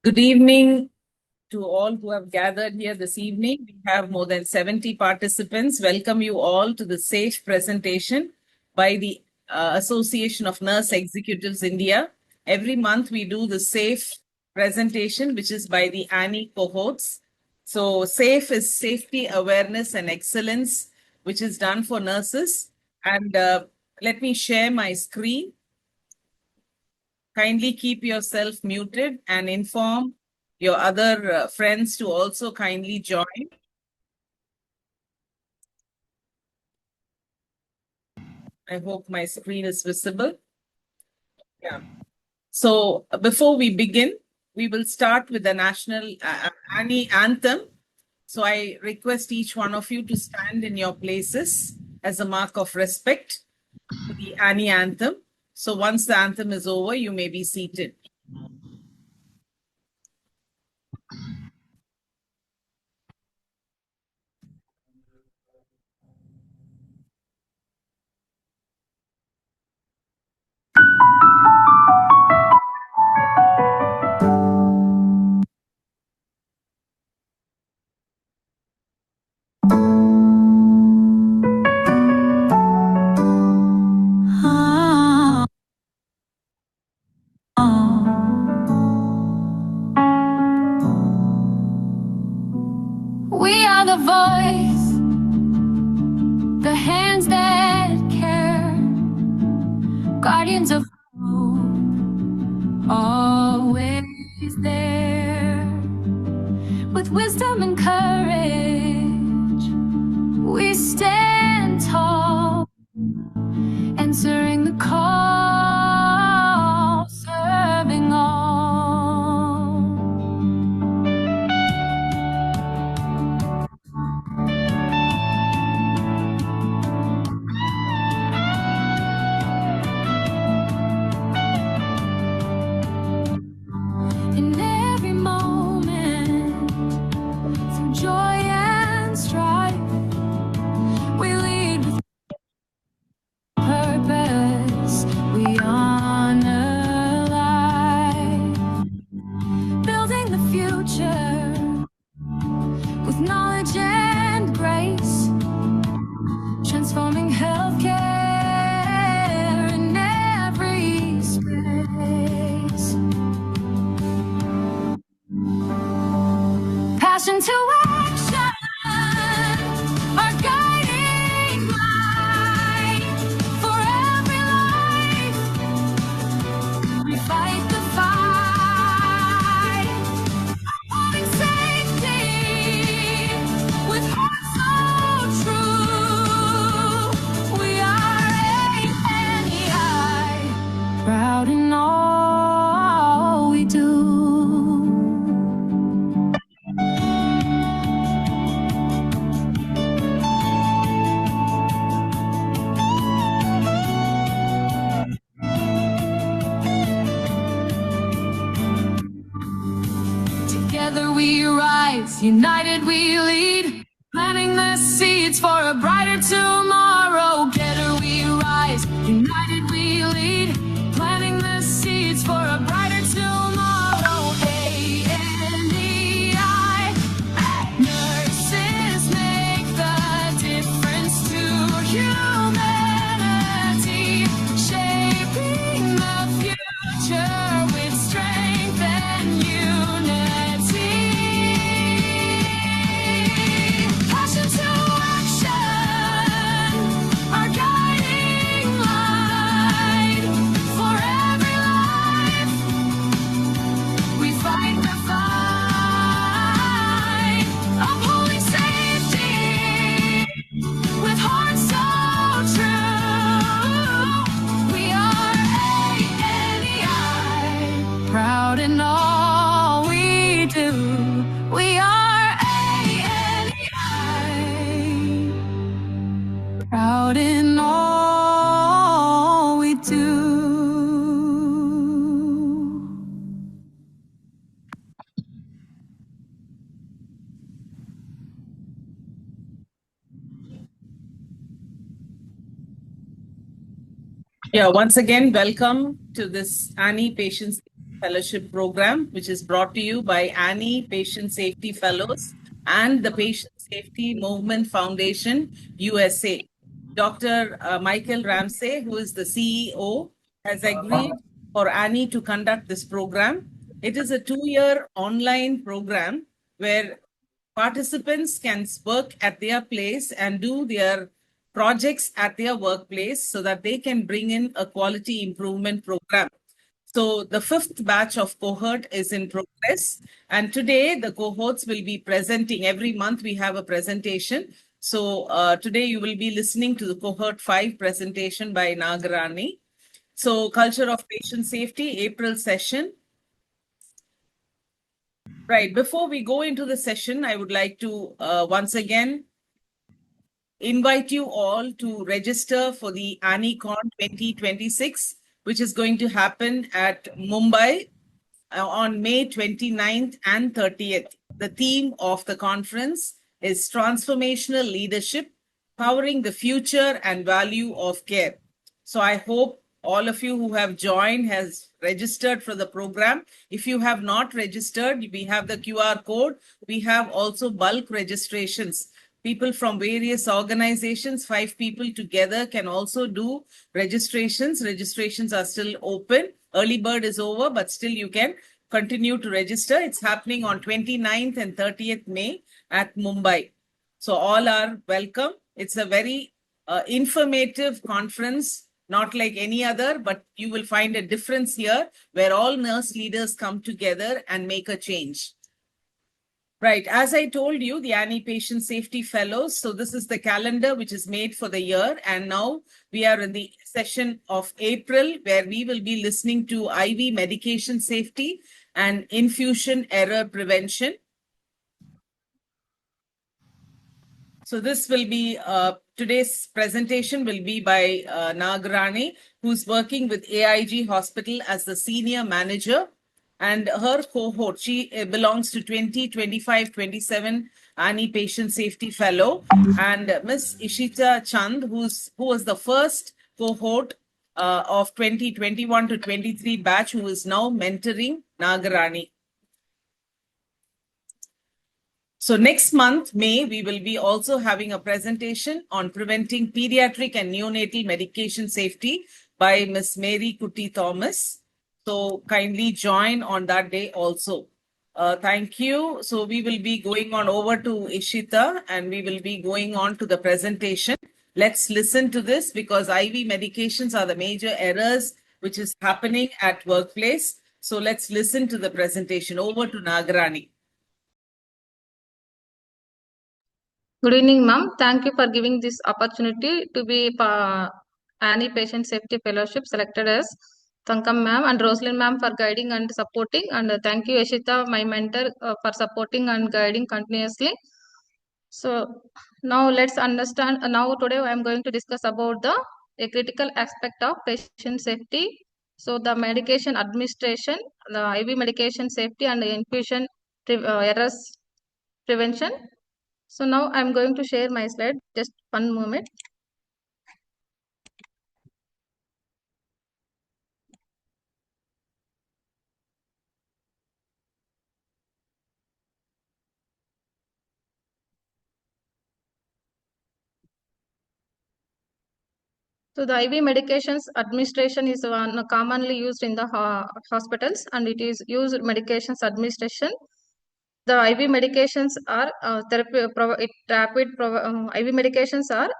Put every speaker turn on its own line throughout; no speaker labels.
Good evening to all who have gathered here this evening. We have more than 70 participants. Welcome you all to the SAFE presentation by the Association of Nurse Executives India. Every month we do the SAFE presentation, which is by the ANI cohorts. So SAFE is Safety, Awareness and Excellence, which is done for nurses. And let me share my screen. Kindly keep yourself muted and inform your other friends to also kindly join. I hope my screen is visible. Yeah. So before we begin, we will start with the national Annie anthem. So I request each one of you to stand in your places as a mark of respect for the Annie anthem. So once the anthem is over, you may be seated.
We are the voice, the hands that care, guardians of hope, always there. With wisdom and courage, we stand tall, answering the call, serving all. In every moment, through joy and strife, we lead with purpose, we honor life, building the future with knowledge and grace, transforming healthcare in every space. Passion to action, our guiding light. For every life, we fight the fight, upholding safety with hearts so true. We are ANEI, proud in all we do. Together we rise, united we lead, planting the seeds for a brighter tomorrow. Together we rise, united we lead, planting the seeds for a brighter tomorrow. ANEI, nurses make the difference to humanity, shaping the future with strength and unity. Passion to action, our guiding light. For every life, we fight the fight, upholding safety with hearts so true. We are ANEI, proud in all we do. We are ANEI, proud in all we do.
Yeah, once again, welcome to this Annie Patients Fellowship Program, which is brought to you by Annie Patient Safety Fellows and the Patient Safety Movement Foundation, USA. Dr. Michael Ramsey, who is the CEO, has agreed for Annie to conduct this program. It is a 2-year online program where participants can work at their place and do their projects at their workplace so that they can bring in a quality improvement program. So the fifth batch of cohort is in progress. And today the cohorts will be presenting. Every month we have a presentation. So today you will be listening to the cohort 5 presentation by Nagarani. So culture of patient safety, April session. Right. Before we go into the session, I would like to once again invite you all to register for the ANICON 2026, which is going to happen at Mumbai on May 29th and 30th. The theme of the conference is Transformational Leadership, Powering the Future and Value of Care. So I hope all of you who have joined has registered for the program. If you have not registered, we have the QR code. We have also bulk registrations. People from various organizations, 5 people together, can also do registrations. Registrations are still open. Early bird is over, but still you can continue to register. It's happening on 29th and 30th May at Mumbai. So all are welcome. It's a very informative conference, not like any other, but you will find a difference here where all nurse leaders come together and make a change. Right. As I told you, the Annie Patient Safety Fellows. So this is the calendar which is made for the year. And now we are in the session of April, where we will be listening to IV medication safety and infusion error prevention. So this will be today's presentation will be by Nagarani, who's working with AIG Hospital as the senior manager. And her cohort, she belongs to 2025 27 Annie Patient Safety Fellow. And Miss Ishita Chand, who was the first cohort of 2021 to 23 batch, who is now mentoring Nagarani. So next month, May, we will be also having a presentation on preventing pediatric and neonatal medication safety by Miss Mary Kuti Thomas. So kindly join on that day also. Thank you. So we will be going on over to Ishita and we will be going on to the presentation. Let's listen to this because IV medications are the major errors which is happening at workplace. So let's listen to the presentation. Over to Nagarani.
Good evening, ma'am. Thank you for giving this opportunity to be Annie Patient Safety Fellowship selected as Thankam ma'am and Rosalyn ma'am for guiding and supporting. And thank you, Ashita, my mentor, for supporting and guiding continuously. So now let's understand. Now today I am going to discuss about a critical aspect of patient safety. So the medication administration, the IV medication safety and the infusion errors prevention. So now I'm going to share my slide. Just one moment. So the IV medications administration is one commonly used in the hospitals, and it is used medications administration. The IV medications are IV medications are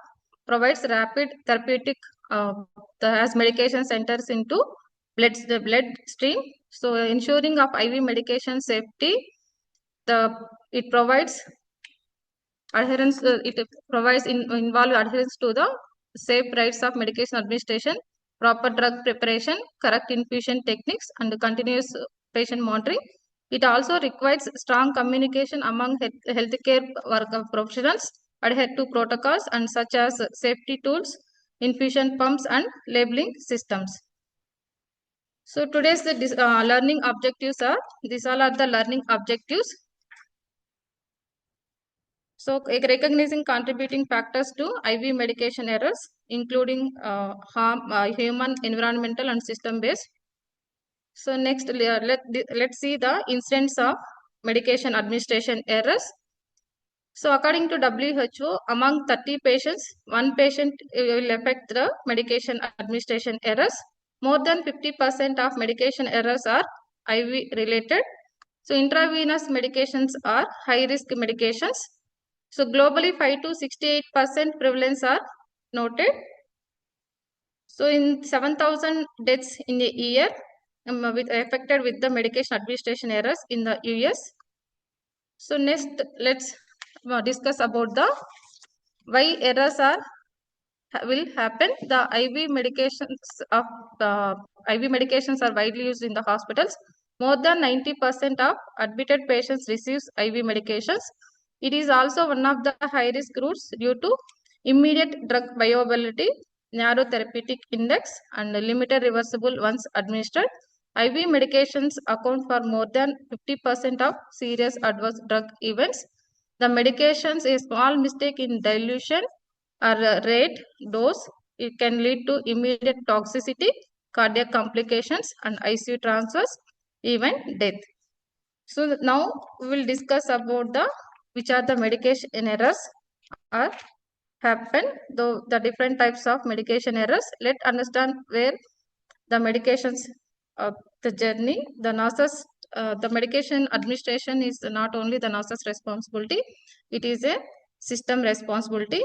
provides rapid therapeutic as medications enters into the blood stream. So ensuring of IV medication safety, it provides adherence. It provides involved adherence to the safe rights of medication administration, proper drug preparation, correct infusion techniques, and continuous patient monitoring. It also requires strong communication among healthcare professionals, adhere to protocols and such as safety tools, infusion pumps, and labeling systems. So today's learning objectives are, these all are the learning objectives. So recognizing contributing factors to IV medication errors, including harm, human, environmental, and system-based. So next, let's see the incidence of medication administration errors. So according to WHO, among 30 patients, one patient will affect the medication administration errors. More than 50% of medication errors are IV related. So intravenous medications are high risk medications. So globally 5 to 68% prevalence are noted. So in 7,000 deaths in a year affected with the medication administration errors in the US. So next, let's discuss about the why errors will happen. The IV medications are widely used in the hospitals. More than 90% of admitted patients receives IV medications. It is also one of the high risk routes due to immediate drug bioavailability, narrow therapeutic index, and limited reversible once administered. IV medications account for more than 50% of serious adverse drug events. The medications, a small mistake in dilution or rate, dose, it can lead to immediate toxicity, cardiac complications, and ICU transfers, even death. So now we will discuss about which are the medication errors are happen, though the different types of medication errors. Let's understand where the medications the journey. The medication administration is not only the nurse's responsibility, it is a system responsibility.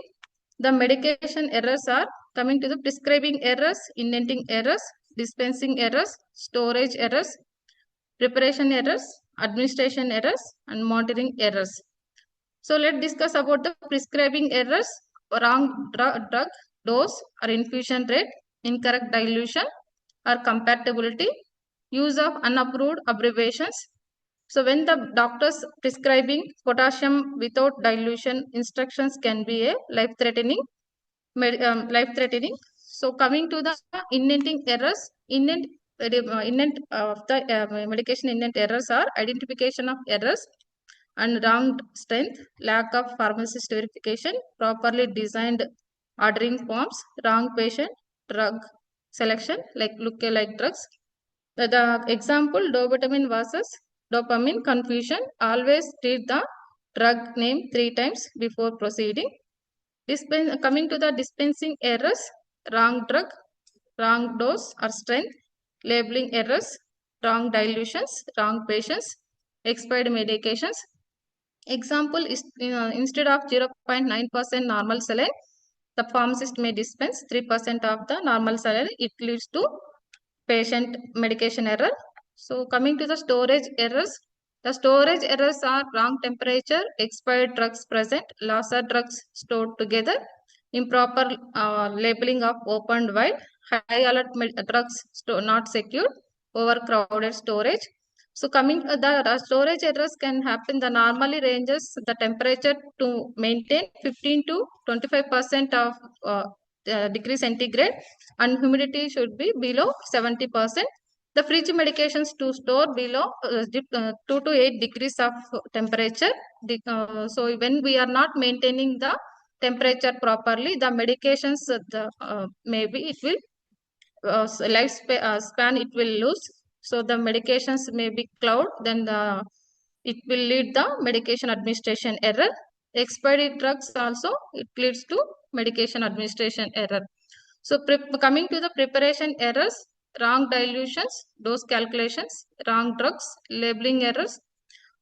The medication errors are coming to the prescribing errors, indenting errors, dispensing errors, storage errors, preparation errors, administration errors, and monitoring errors. So let's discuss about the prescribing errors: wrong drug dose or infusion rate, incorrect dilution or compatibility, use of unapproved abbreviations. So when the doctor's prescribing potassium without dilution, instructions can be a life-threatening. So coming to the indenting errors, indent of the medication indent errors are identification of errors and wrong strength, lack of pharmacist verification, properly designed ordering forms, wrong patient, drug selection like lookalike drugs. The example, dopamine versus dopamine confusion, always read the drug name 3 times before proceeding. Coming to the dispensing errors, wrong drug, wrong dose or strength, labeling errors, wrong dilutions, wrong patients, expired medications. Example is instead of 0.9% normal saline, the pharmacist may dispense 3% of the normal saline. It leads to patient medication error. So coming to the storage errors, the storage errors are wrong temperature, expired drugs present, loss of drugs stored together, improper labeling of opened vial, high alert drugs not secured, overcrowded storage. So coming the storage errors can happen. The normally ranges the temperature to maintain 15 to 25% of degree centigrade, and humidity should be below 70%. The fridge medications to store below 2 to 8 degrees of temperature. So when we are not maintaining the temperature properly, the medications maybe it will lifespan it will lose. So the medications may be cloud, then it will lead the medication administration error. Expired drugs also it leads to medication administration error. So coming to the preparation errors, wrong dilutions, dose calculations, wrong drugs, labeling errors,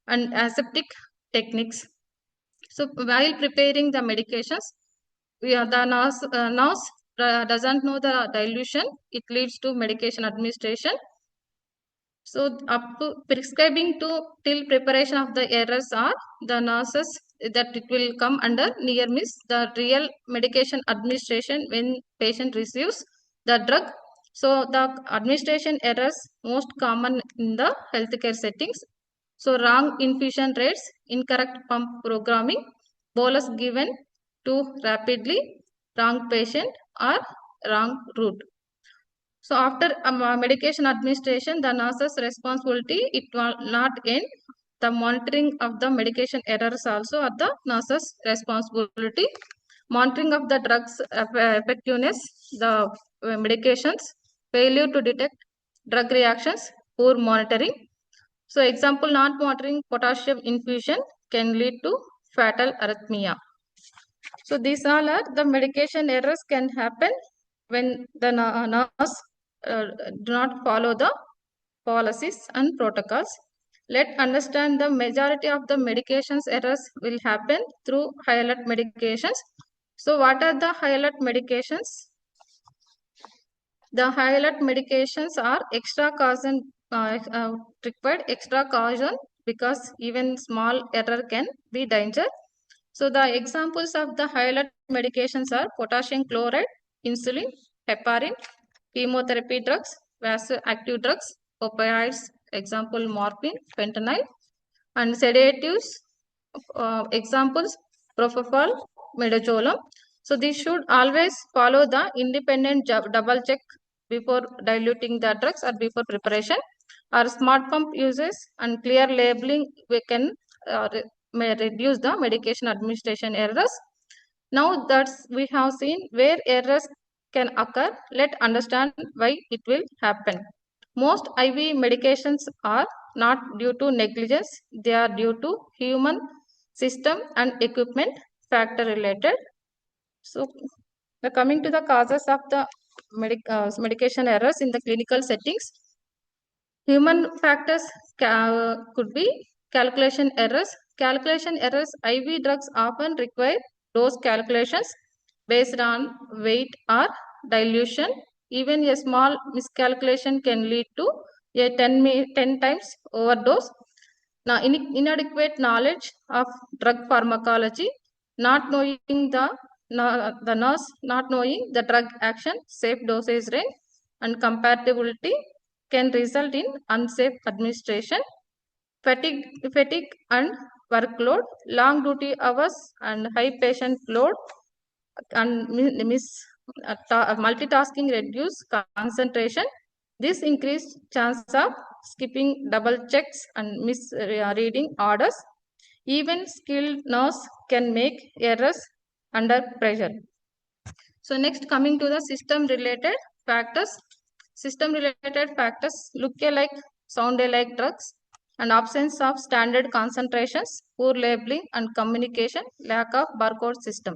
and aseptic techniques. So while preparing the medications, the nurse doesn't know the dilution. It leads to medication administration. So up to prescribing to till preparation of the errors are the nurses that it will come under near miss. The real medication administration when patient receives the drug. So the administration errors most common in the healthcare settings. So wrong infusion rates, incorrect pump programming, bolus given too rapidly, wrong patient or wrong route. So after medication administration, the nurse's responsibility, it will not end. The monitoring of the medication errors also are the nurse's responsibility. Monitoring of the drugs effectiveness, the medications, failure to detect drug reactions, poor monitoring. So example, not monitoring potassium infusion can lead to fatal arrhythmia. So these all are the medication errors can happen when the nurse do not follow the policies and protocols. Let's understand the majority of the medications errors will happen through high alert medications. So what are the high alert medications? The high alert medications are extra caution required extra caution because even small error can be danger. So the examples of the high alert medications are potassium chloride, insulin, heparin, chemotherapy drugs, vasoactive drugs, opioids, example morphine, fentanyl, and sedatives, examples propofol, midazolam. So these should always follow the independent double check before diluting the drugs or before preparation. Our smart pump uses and clear labeling we can may reduce the medication administration errors. Now that we have seen where errors can occur, let's understand why it will happen. Most IV medications are not due to negligence, they are due to human system and equipment factor related. So, coming to the causes of the medication errors in the clinical settings, human factors could be calculation errors. Calculation errors, IV drugs often require dose calculations based on weight or dilution. Even a small miscalculation can lead to a 10 times overdose. Now, inadequate knowledge of drug pharmacology, not knowing the nurse, not knowing the drug action, safe dosage range, and compatibility can result in unsafe administration. Fatigue and workload, long duty hours, and high patient load and multitasking reduce concentration. This increased chance of skipping double checks and misreading orders. Even skilled nurse can make errors under pressure. So next, coming to the system related factors. System related factors look alike, sound alike drugs, and absence of standard concentrations, poor labeling and communication, lack of barcode system.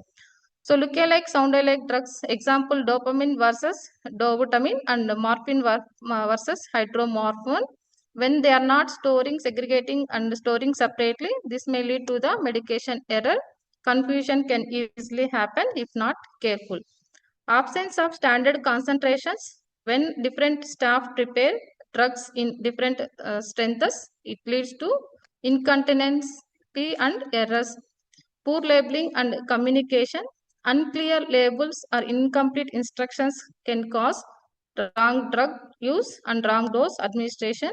So look alike, sound alike drugs, example dopamine versus dobutamine and morphine versus hydromorphone. When they are not storing, segregating and storing separately, this may lead to the medication error. Confusion can easily happen if not careful. Absence of standard concentrations. When different staff prepare drugs in different strengths, it leads to incontinence and errors. Poor labeling and communication. Unclear labels or incomplete instructions can cause wrong drug use and wrong dose administration.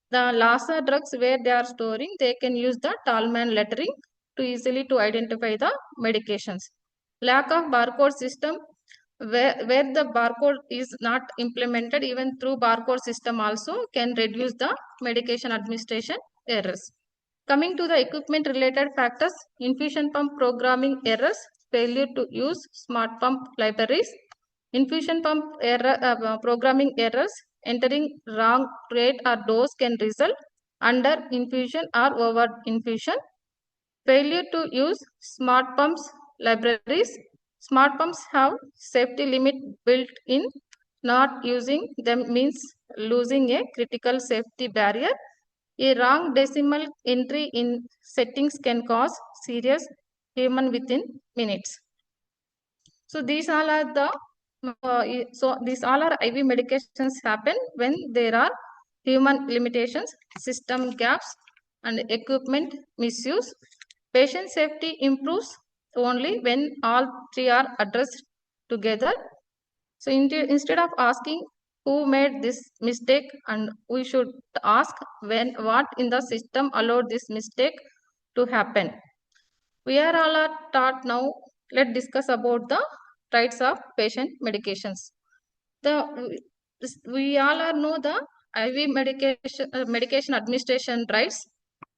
The LASA drugs where they are storing, they can use the Tallman lettering to easily to identify the medications. Lack of barcode system, where the barcode is not implemented, even through barcode system also can reduce the medication administration errors. Coming to the equipment related factors, infusion pump programming errors, failure to use smart pump libraries, infusion pump error, programming errors, entering wrong rate or dose can result under infusion or over infusion. Failure to use smart pumps libraries. Smart pumps have safety limit built in. Not using them means losing a critical safety barrier. A wrong decimal entry in settings can cause serious human within minutes. So these all are the these all are IV medications happen when there are human limitations, system gaps, and equipment misuse. Patient safety improves only when all three are addressed together. So instead of asking who made this mistake, and we should ask when what in the system allowed this mistake to happen. We are all are taught now. Let's discuss about the rights of patient medications. The we all are know the IV medication administration rights.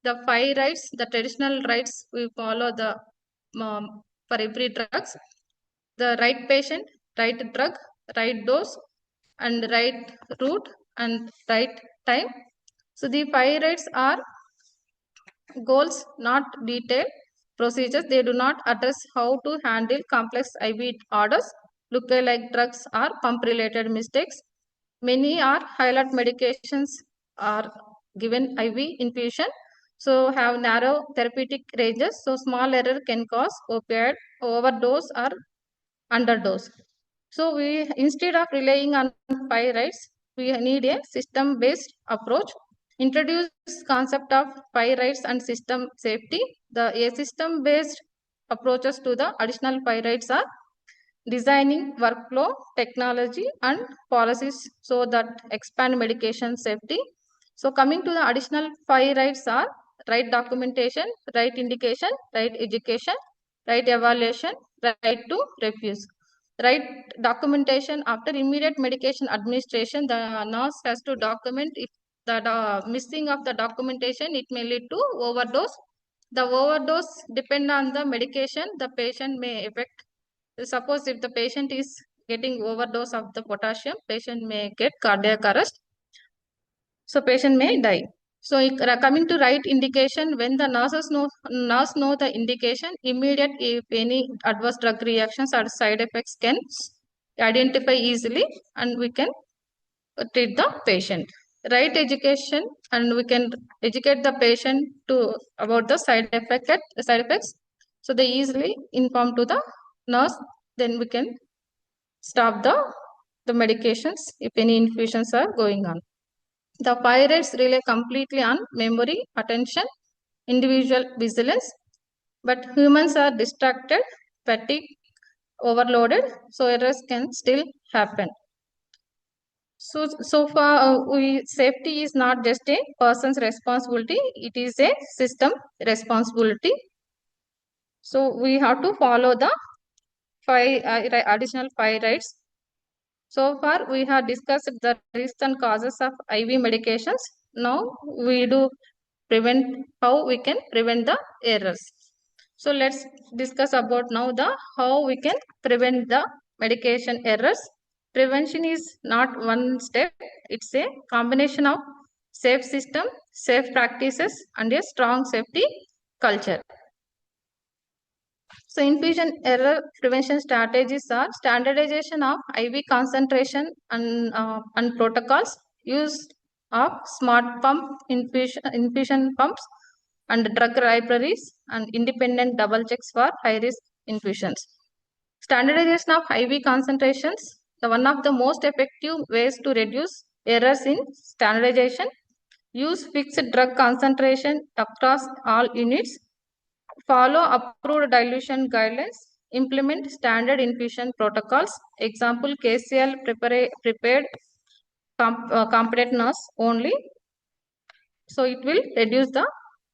The 5 rights, the traditional rights we follow the for every drugs. The right patient, right drug, right dose, and right route and right time. So the 5 rights are goals, not detailed procedures. They do not address how to handle complex IV orders, lookalike drugs, or pump-related mistakes. Many are highlight medications are given IV infusion, so have narrow therapeutic ranges. So small error can cause opioid overdose or underdose. So we instead of relying on 5 rights, we need a system-based approach. Introduce concept of 5 rights and system safety. A system-based approaches to the additional 5 rights are designing workflow, technology, and policies so that expand medication safety. So coming to the additional 5 rights are right documentation, right indication, right education, right evaluation, right to refuse. Right documentation: after immediate medication administration, the nurse has to document. If the missing of the documentation, it may lead to overdose. The overdose depend on the medication the patient may affect. Suppose if the patient is getting overdose of the potassium, patient may get cardiac arrest. So patient may die. So coming to right indication, when the nurse know the indication, immediate if any adverse drug reactions or side effects can identify easily, and we can treat the patient. Right education, and we can educate the patient to about the side effects. So they easily inform to the nurse. Then we can stop the medications if any infusions are going on. The pirates rely completely on memory, attention, individual vigilance, but humans are distracted, fatigue, overloaded, so errors can still happen. So far, safety is not just a person's responsibility; it is a system responsibility. So we have to follow the additional 5 rights. So far, we have discussed the risks and causes of IV medications. Now we do prevent how we can prevent the errors. So let's discuss about now the how we can prevent the medication errors. Prevention is not one step; it's a combination of safe system, safe practices, and a strong safety culture. So infusion error prevention strategies are standardization of IV concentration and protocols, use of smart pump infusion pumps and drug libraries, and independent double checks for high risk infusions. Standardization of IV concentrations, the one of the most effective ways to reduce errors in standardization. Use fixed drug concentration across all units. Follow approved dilution guidelines. Implement standard infusion protocols. Example, KCL prepared competent nurse only. So it will reduce the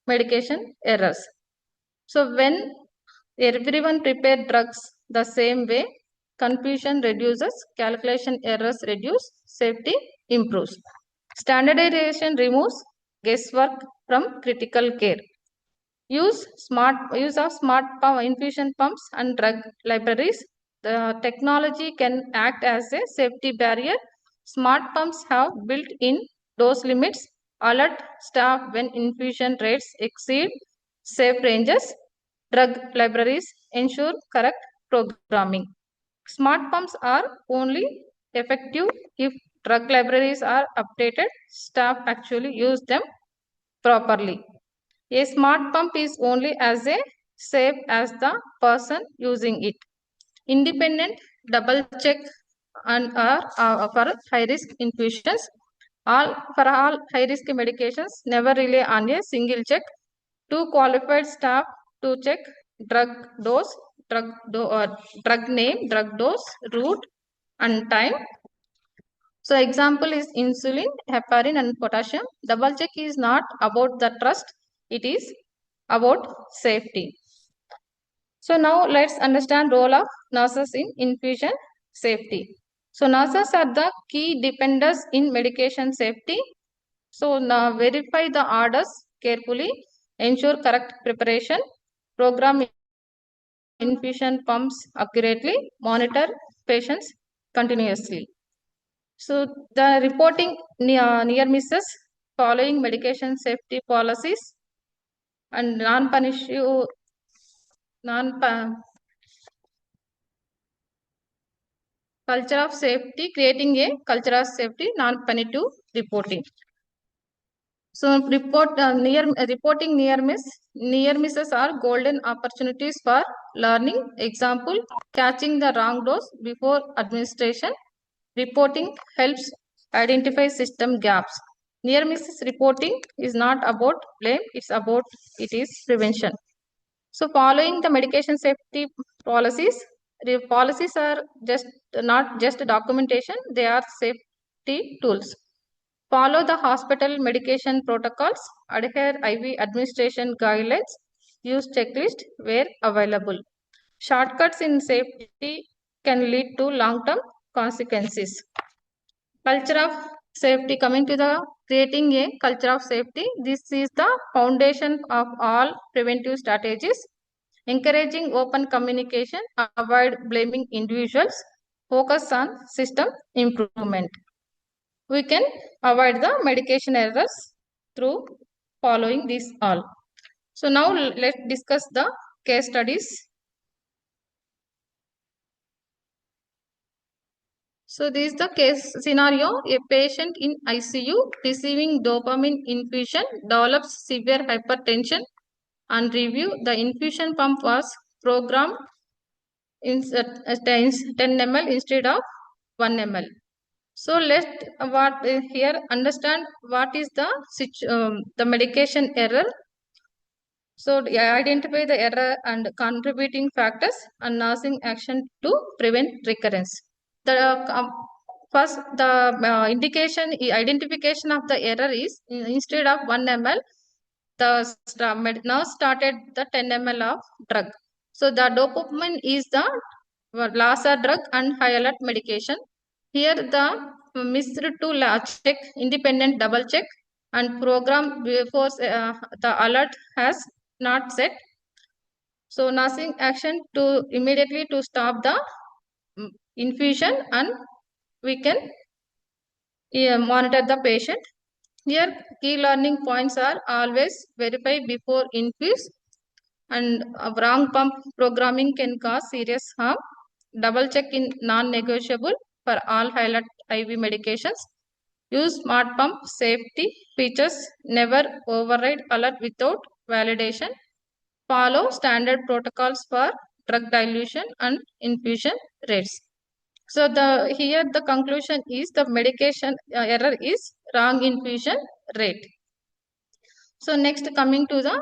medication errors. So when everyone prepare drugs the same way, confusion reduces, calculation errors reduce, safety improves. Standardization removes guesswork from critical care. Use of smart infusion pumps and drug libraries. The technology can act as a safety barrier. Smart pumps have built-in dose limits, alert staff when infusion rates exceed safe ranges. Drug libraries ensure correct programming. Smart pumps are only effective if drug libraries are updated, staff actually use them properly. A smart pump is only as safe as the person using it. Independent double check and for high risk infusions. For all high risk medications, never rely on a single check. 2 qualified staff to check drug dose, drug name, drug dose, route, and time. So example is insulin, heparin, and potassium. Double check is not about the trust, it is about safety. So now let's understand role of nurses in infusion safety. So nurses are the key dependents in medication safety. So now verify the orders carefully, ensure correct preparation, program infusion pumps accurately, monitor patients continuously. So the reporting near misses, following medication safety policies and culture of safety, creating a culture of safety, non-punitive reporting. So reporting near misses are golden opportunities for learning. Example, catching the wrong dose before administration. Reporting helps identify system gaps. Near misses reporting is not about blame, it is prevention. So following the medication safety policies, policies are not just documentation, they are safety tools. Follow the hospital medication protocols, adhere IV administration guidelines, use checklist where available. Shortcuts in safety can lead to long-term consequences. Culture of safety, coming to the creating a culture of safety, this is the foundation of all preventive strategies. Encouraging open communication, avoid blaming individuals, focus on system improvement. We can avoid the medication errors through following these all. So now let's discuss the case studies. So this is the case scenario. A patient in ICU receiving dopamine infusion develops severe hypertension. On review, the infusion pump was programmed in 10 ml instead of 1 ml. So let here understand what is the medication error. So identify the error and contributing factors and nursing action to prevent recurrence. First, the identification of the error is instead of 1 ml, the nurse started the 10 ml of drug. So the dopamine is the LASA drug and high alert medication. Here the missed to check independent double check and program before the alert has not set. So nursing action to immediately to stop the infusion, and we can monitor the patient. Here key learning points are always verify before infuse, and wrong pump programming can cause serious harm. Double check in non-negotiable for all highlight IV medications. Use smart pump safety features, never override alert without validation. Follow standard protocols for drug dilution and infusion rates. So here the conclusion is the medication error is wrong infusion rate. So next, coming to the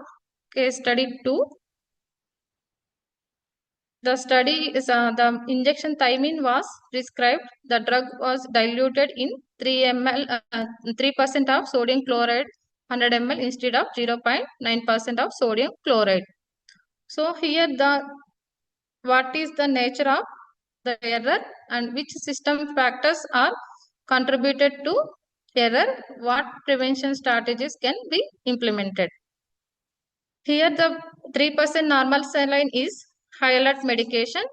case study 2. The study is the injection thymine was prescribed. The drug was diluted in 3% of sodium chloride 100 ml instead of 0.9% of sodium chloride. So here what is the nature of the error and which system factors are contributed to error, what prevention strategies can be implemented. Here the 3% normal saline is high alert medication.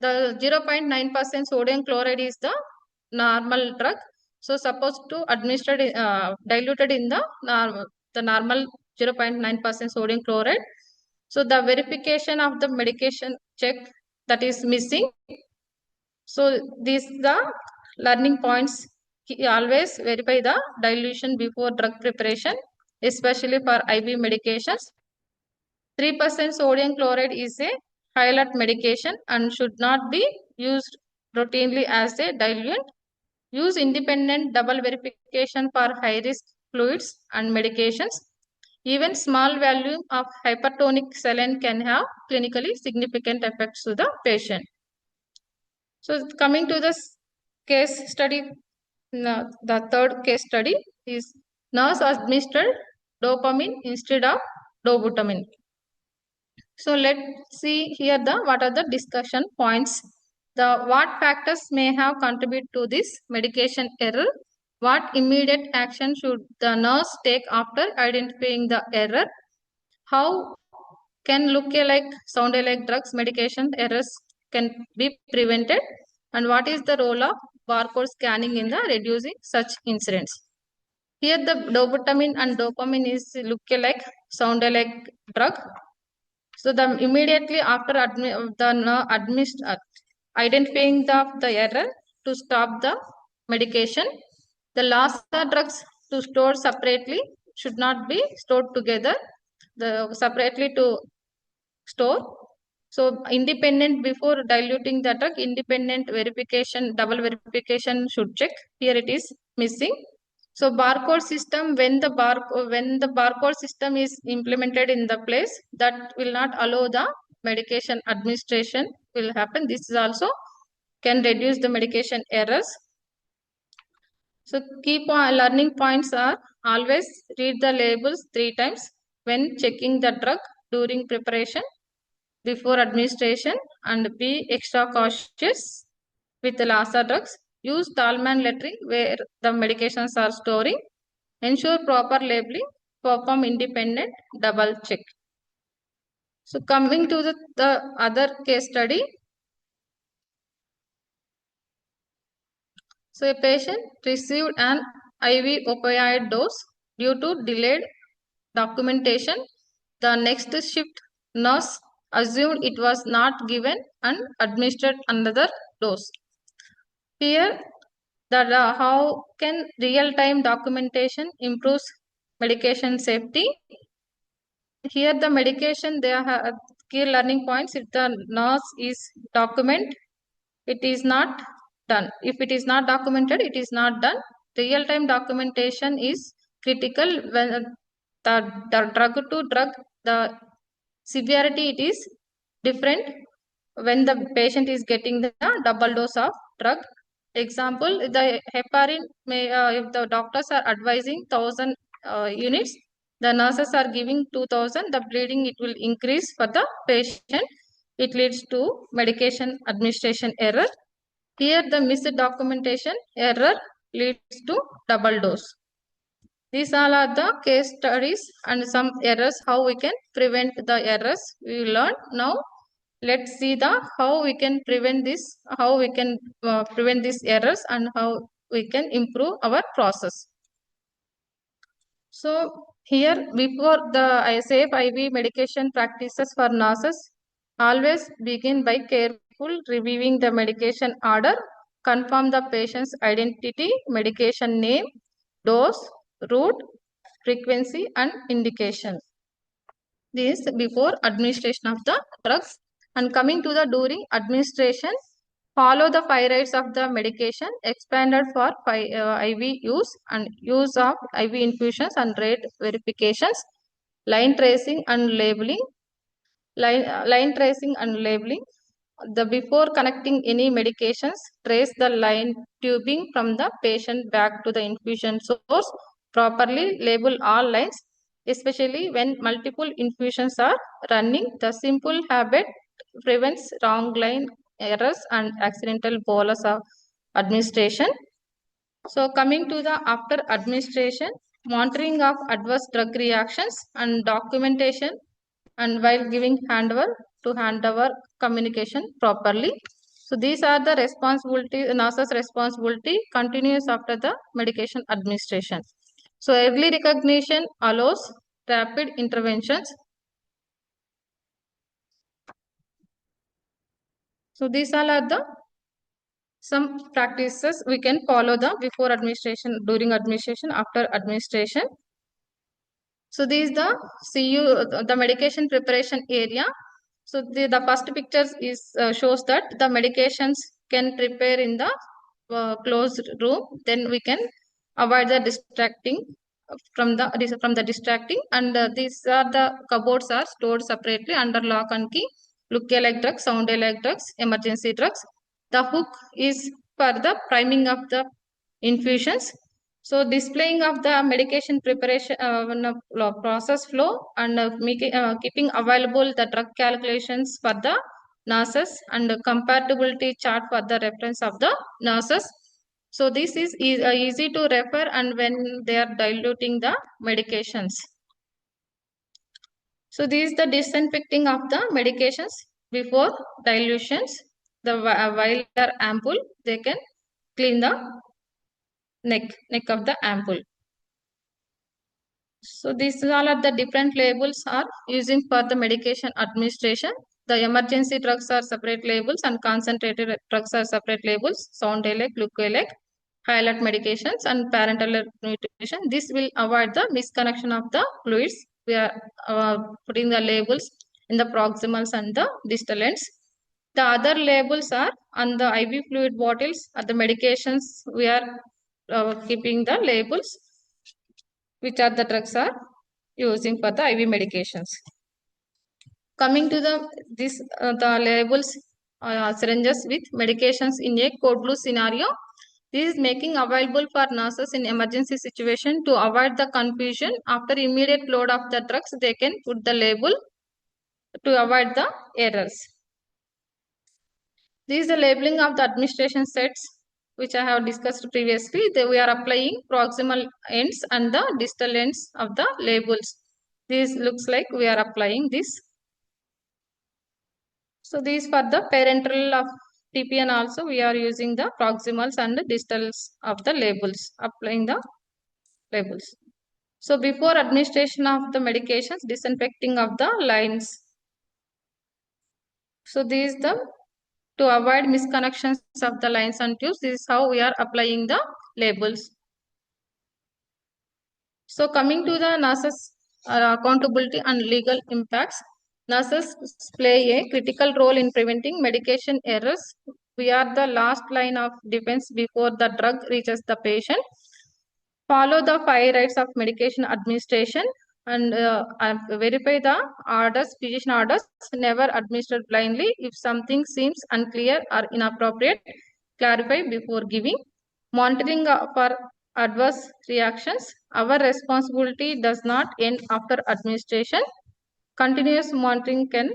The 0.9% sodium chloride is the normal drug. So supposed to administered diluted in the normal 0.9% sodium chloride. So the verification of the medication check that is missing. So these the learning points. Always verify the dilution before drug preparation, especially for IV medications. 3% sodium chloride is a high alert medication and should not be used routinely as a diluent. Use independent double verification for high risk fluids and medications. Even small volume of hypertonic saline can have clinically significant effects to the patient. So coming to this case study, the third case study is nurse administered dopamine instead of dobutamine. So let's see here what are the discussion points. What factors may have contributed to this medication error? What immediate action should the nurse take after identifying the error? How can look-alike, sound-alike drugs medication errors can be prevented? And what is the role of barcode scanning in the reducing such incidents? Here the dobutamine and dopamine is look like, sound like drug. So the immediately after identifying the error to stop the medication, the Lassa drugs to store separately should not be stored together. The separately to store. So independent before diluting the drug, independent verification, double verification should check. Here it is missing. So barcode system, when the barcode system is implemented in the place, that will not allow the medication administration will happen. This is also can reduce the medication errors. So key learning points are always read the labels 3 times when checking the drug during preparation, before administration, and be extra cautious with the Lassa drugs. Use Tallman lettering where the medications are storing. Ensure proper labeling. Perform independent double check. So coming to the other case study. So a patient received an IV opioid dose due to delayed documentation. The next shift nurse assumed it was not given and administered another dose. Here, how can real-time documentation improves medication safety? Here, the medication, they have key learning points. If the nurse is document, it is not done. If it is not documented, it is not done. Real-time documentation is critical when the drug to drug, the severity it is different when the patient is getting the double dose of drug. Example, the heparin may, if the doctors are advising 1000 units, the nurses are giving 2000, the bleeding it will increase for the patient. It leads to medication administration error. Here the missed documentation error leads to double dose. These all are the case studies and some errors, how we can prevent the errors we learned. Now let's see the how we can prevent this, how we can prevent these errors and how we can improve our process. So here before the safe IV medication practices for nurses, always begin by careful reviewing the medication order, confirm the patient's identity, medication name, dose, route, frequency and indication. This before administration of the drugs. And coming to the during administration, follow the 5 rights of the medication expanded for IV use and use of IV infusions and rate verifications, line tracing and labeling, line tracing and labeling. The before connecting any medications, trace the line tubing from the patient back to the infusion source. Properly label all lines, especially when multiple infusions are running. The simple habit prevents wrong line errors and accidental bolus of administration. So coming to the after administration, monitoring of adverse drug reactions and documentation, and while giving handover to handover communication properly. So these are the responsibility, nurse's responsibility continues after the medication administration. So early recognition allows rapid interventions. So these all are the some practices we can follow the before administration, during administration, after administration. So this is the the medication preparation area. So the first picture is shows that the medications can prepare in the closed room. Then we can avoid the distracting from the distracting. And these are the cupboards are stored separately under lock and key. Look like drugs, sound like drugs, emergency drugs. The hook is for the priming of the infusions. So displaying of the medication preparation process flow and keeping available the drug calculations for the nurses and compatibility chart for the reference of the nurses. So this is easy to refer and when they are diluting the medications. So this is the disinfecting of the medications before dilutions. The while they are ampoule, they can clean the neck of the ampoule. So these all are the different labels are using for the medication administration. The emergency drugs are separate labels and concentrated drugs are separate labels. Soundalec, glucolec, highlight medications and parenteral nutrition. This will avoid the misconnection of the fluids. We are putting the labels in the proximals and the distal ends. The other labels are on the IV fluid bottles are the medications. We are keeping the labels which are the drugs are using for the IV medications. Coming to the labels syringes with medications in a code blue scenario. This is making available for nurses in emergency situation to avoid the confusion. After immediate load of the drugs, they can put the label to avoid the errors. This is the labeling of the administration sets which I have discussed previously. We are applying proximal ends and the distal ends of the labels. This looks like we are applying this. So these for the parenteral of TPN also we are using the proximals and the distals of the labels, applying the labels. So before administration of the medications, disinfecting of the lines. So these the to avoid misconnections of the lines and tubes, this is how we are applying the labels. So coming to the nurses accountability and legal impacts, nurses play a critical role in preventing medication errors. We are the last line of defense before the drug reaches the patient. Follow the 5 rights of medication administration and verify the orders, physician orders, never administered blindly. If something seems unclear or inappropriate, clarify before giving. Monitoring for adverse reactions. Our responsibility does not end after administration. Continuous monitoring can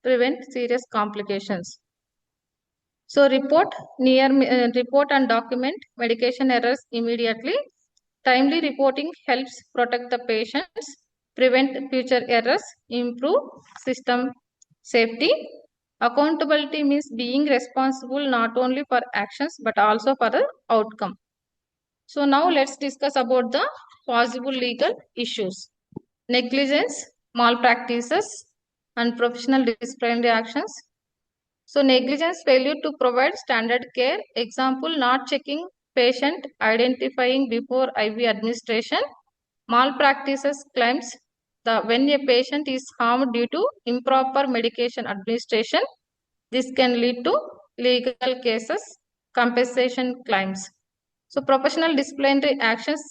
prevent serious complications. So report and document medication errors immediately. Timely reporting helps protect the patients, prevent future errors, improve system safety. Accountability means being responsible not only for actions but also for the outcome. So now let's discuss about the possible legal issues. Negligence, malpractices, and professional disciplinary actions. So negligence, failure to provide standard care. Example, not checking patient identifying before IV administration. Malpractices claims when a patient is harmed due to improper medication administration, this can lead to legal cases, compensation claims. So professional disciplinary actions,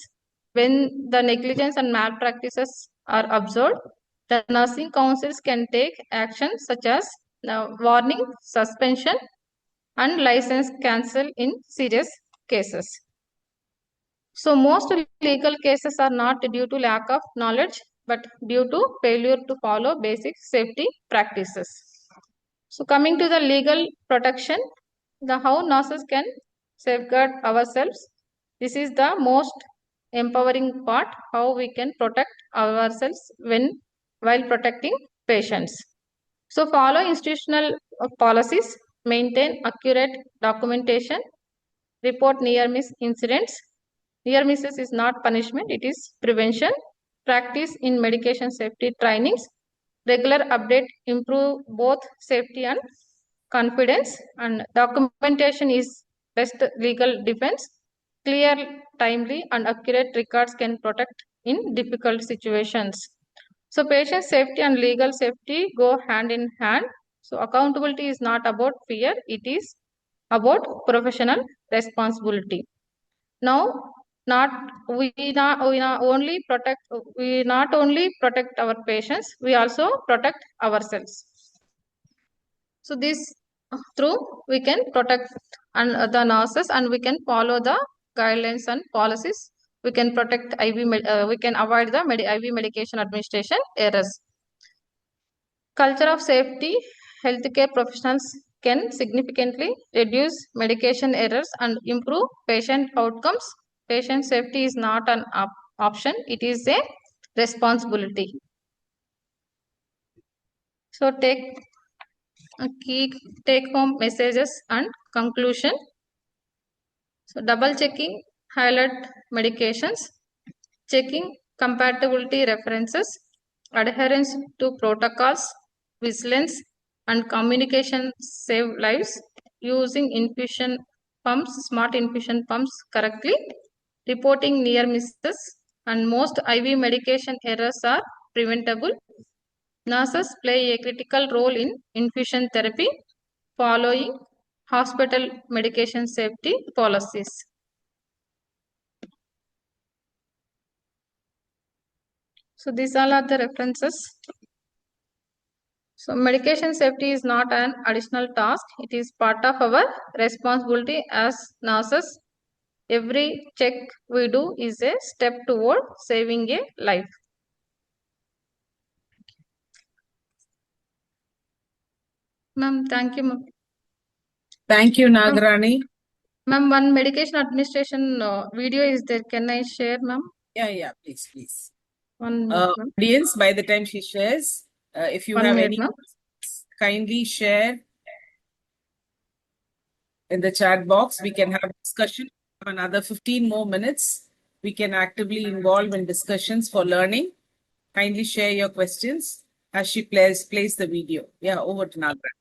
when the negligence and malpractices are observed, the nursing councils can take action such as warning, suspension, and license cancel in serious cases. So most legal cases are not due to lack of knowledge, but due to failure to follow basic safety practices. So coming to the legal protection, the how nurses can safeguard ourselves. This is the most empowering part, how we can protect ourselves while protecting patients. So follow institutional policies, maintain accurate documentation, report near miss incidents. Near misses is not punishment, it is prevention. Practice in medication safety trainings. Regular update improve both safety and confidence, and documentation is best legal defense. Clear, timely, and accurate records can protect in difficult situations. So patient safety and legal safety go hand in hand. So accountability is not about fear, it is about professional responsibility. Now, not we not only protect our patients, we also protect ourselves. So this through we can protect and the nurses, and we can follow the guidelines and policies. We can protect we can avoid the IV medication administration errors. Culture of safety, healthcare professionals can significantly reduce medication errors and improve patient outcomes. Patient safety is not an option, it is a responsibility. So key take home messages and conclusion. So double checking highlight medications, checking compatibility references, adherence to protocols, vigilance, and communication save lives, using infusion pumps, smart infusion pumps correctly, reporting near misses, and most IV medication errors are preventable. Nurses play a critical role in infusion therapy, following hospital medication safety policies. So these all are the references. So medication safety is not an additional task. It is part of our responsibility as nurses. Every check we do is a step toward saving a life. Ma'am, thank you, ma'am.
Thank you, Nagarani.
Ma'am, one medication administration video is there. Can I share, ma'am?
Yeah, please, please.
1 minute, ma'am.
Audience, by the time she shares, if you
1
have
minute,
any,
ma'am.
kindly share in the chat box. We can have discussion for another 15 more minutes. We can actively involve in discussions for learning. Kindly share your questions as she plays the video. Yeah, over to Nagarani.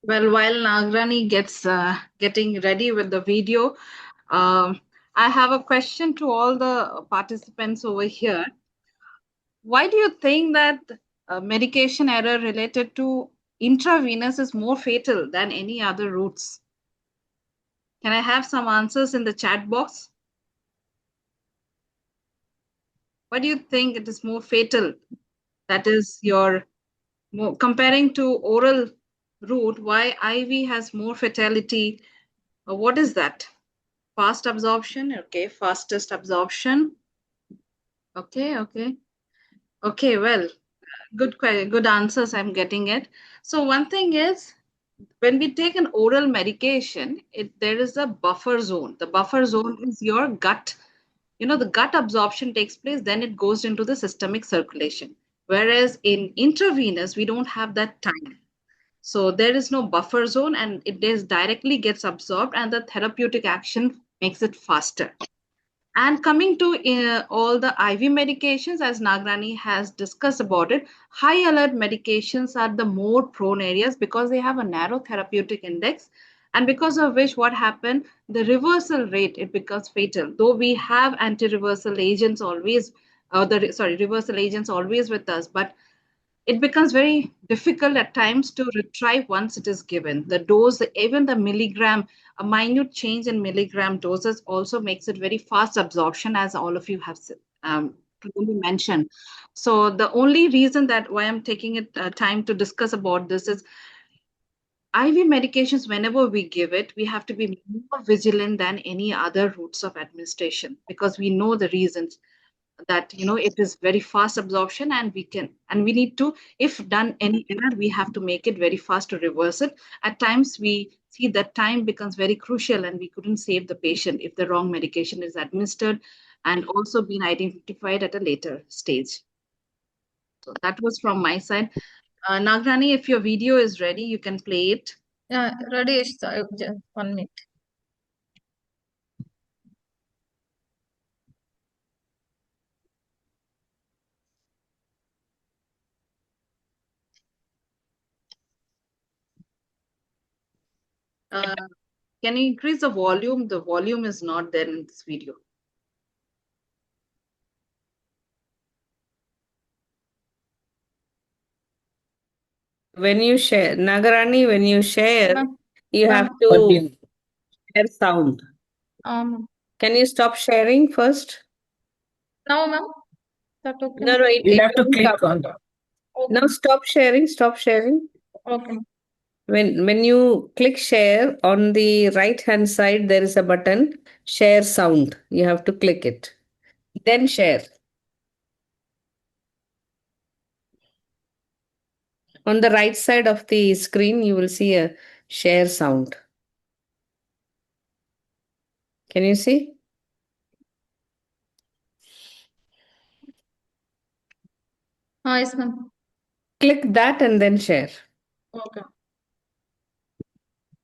Well, while Nagrani gets getting ready with the video, I have a question to all the participants over here. Why do you think that medication error related to intravenous is more fatal than any other routes? Can I have some answers in the chat box? Why do you think it is more fatal? That is your comparing to oral route, why IV has more fatality? What is that? Fast absorption, okay, fastest absorption. Okay, well, good answers I'm getting it. So one thing is, when we take an oral medication, there is a buffer zone. The buffer zone is your gut. The gut absorption takes place, then it goes into the systemic circulation. Whereas in intravenous, we don't have that time. So there is no buffer zone, and it is directly gets absorbed, and the therapeutic action makes it faster. And coming to all the IV medications, as Nagrani has discussed about it, high alert medications are the more prone areas because they have a narrow therapeutic index, and because of which what happened, the reversal rate, it becomes fatal. Though we have anti-reversal agents always, reversal agents always with us, but it becomes very difficult at times to retrieve once it is given. The dose, even the milligram, a minute change in milligram doses also makes it very fast absorption, as all of you have clearly mentioned. So the only reason that why I'm taking it time to discuss about this is IV medications, whenever we give it, we have to be more vigilant than any other routes of administration because we know the reasons that it is very fast absorption, and we need to, if done any error, we have to make it very fast to reverse it. At times we see that time becomes very crucial, and we couldn't save the patient if the wrong medication is administered and also been identified at a later stage. So that was from my side. Nagrani, if your video is ready, you can play it.
Yeah, ready. 1 minute.
Can you increase the volume? The volume is not there in this video.
When you share, Nagarani, when you share,
Ma'am,
you
ma'am,
have to share sound. Can you stop sharing first?
now, ma'am. That okay?
No,
You'll have to
won't
click
come.
on that.
Okay.
Now stop sharing, stop sharing.
Okay.
When you click share, on the right hand side there is a button, share sound. You have to click it. Then share. On the right side of the screen, you will see a share sound. Can you see?
Yes, ma'am.
Click that and then share.
Okay.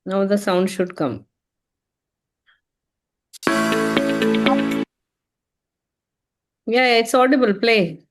Now the sound should come. Yeah, it's audible. Play.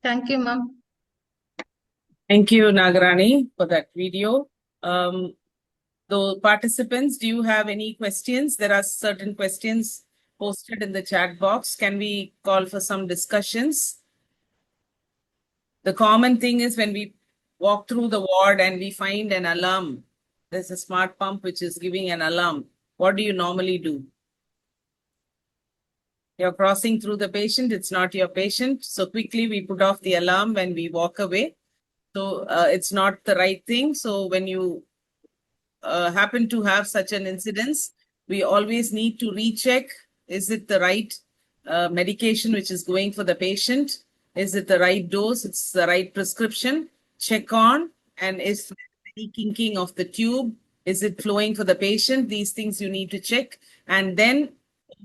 Thank you, ma'am.
Thank you, Nagarani, for that video. The participants, do you have any questions? There are certain questions posted in the chat box. Can we call for some discussions? The common thing is when we walk through the ward and we find an alarm, there's a smart pump which is giving an alarm. What do you normally do? You're crossing through the patient, it's not your patient. So quickly we put off the alarm when we walk away. So it's not the right thing. So when you happen to have such an incidence, we always need to recheck, is it the right medication which is going for the patient? Is it the right dose? It's the right prescription? Check on, and is there any kinking of the tube? Is it flowing for the patient? These things you need to check and then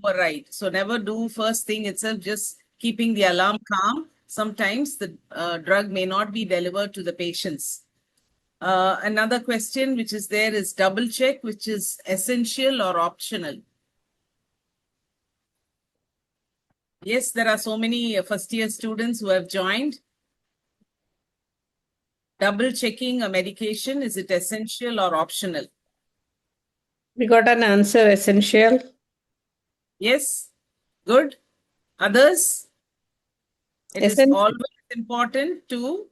override. So never do first thing itself, just keeping the alarm calm. Sometimes the drug may not be delivered to the patients. Another question which is there is double check, which is essential or optional. Yes, there are so many first year students who have joined. Double checking a medication, is it essential or optional?
We got an answer, essential.
Yes, good. Others? It is
Essential.
always important to